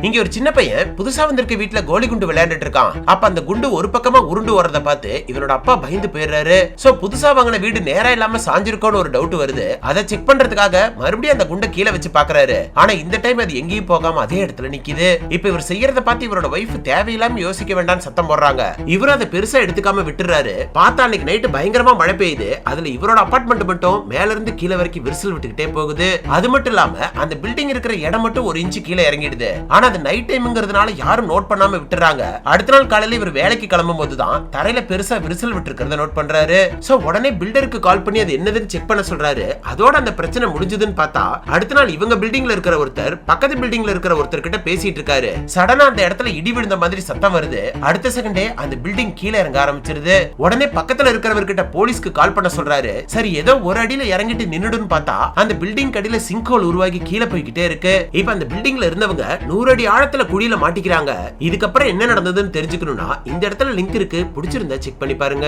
இங்க ஒரு சின்ன பையன் புதுசா வந்திருக்க வீட்டுல கோலி குண்டு விளையாண்டுட்டு இருக்கான். அப்ப அந்த குண்டு ஒரு பக்கமா உருண்டு வரத பார்த்து இவனோட அப்பா பயந்து போயிடுறாரு. சோ புதுசா வாங்கின வீடு நேரா இல்லாம சாஞ்சிருக்கோன்னு ஒரு டவுட் வருது. அதை செக் பண்றதுக்காக மறுபடியும் அந்த குண்டை கீழே வச்சு பாக்குறாரு. ஆனா இந்த டைம் அது எங்கேயும் போகாம அதே இடத்துல நிக்குது. இப்ப இவர் செய்யறத பார்த்து இவரோட வைஃப் தேவையில்லாம யோசிக்க வேண்டாம்னு சத்தம் போடுறாங்க. இவரும் அதை பெருசா எடுத்துக்காம விட்டுறாரு. பார்த்தா அன்னைக்கு நைட்டு பயங்கரமா மழை பெய்யுது. அதுல இவரோட அபார்ட்மெண்ட் மட்டும் மேல இருந்து கீழே வரைக்கும் விரிசல் விட்டுக்கிட்டே போகுது. அது மட்டும் இல்லாம அந்த பில்டிங் இருக்கிற இடம் மட்டும் ஒரு இன்ச்சு கீழே இறங்கிடுது. ஆனா அது நைட் டைம்ங்கிறதுனால யாரும் நோட் பண்ணாம விட்டுறாங்க. அடுத்த நாள் காலையில இவர் வேலைக்கு கிளம்பும் போதுதான் தரையில பெருசா விரிசல் விட்டு இருக்கிறத நோட் பண்றாரு. சோ உடனே பில்டருக்கு கால் பண்ணி அது என்னதுன்னு செக் பண்ண சொல்றாரு. அதோட அந்த பிரச்சனை முடிஞ்சதுன்னு பார்த்தா அடுத்த நாள் இவங்க பில்டிங்ல இருக்கிற ஒருத்தர் பக்கத்து பில்டிங்ல இருக்கிற ஒருத்தர் கிட்ட பேசிட்டு இருக்காரு. சடனா அந்த இடத்துல இடி விழுந்த மாதிரி சத்தம் வருது. அடுத்த செகண்டே அந்த பில்டிங் கீழே இறங்க ஆரம்பிச்சிருது. உடனே பக்கத்துல இருக்கிறவர்கிட்ட போலீஸ்க்கு கால் பண்ண சொல்றாரு. சரி ஏதோ ஒரு அடியில இறங்கிட்டு நின்னுடுன்னு பார்த்தா அந்த பில்டிங் அடியில சிங்க் ஹோல் உருவாகி கீழே போய்கிட்டே இருக்கு. இப்ப அந்த பில்டிங்ல இருந்தவங்க 100 அடி ஆழத்துல குழியில மாட்டிக்கிறாங்க. இதுக்கப்புறம் என்ன நடந்ததுன்னு தெரிஞ்சுக்கணும்னா இந்த இடத்துல லிங்க் இருக்கு, பிடிச்சிருந்தா செக் பண்ணி பாருங்க.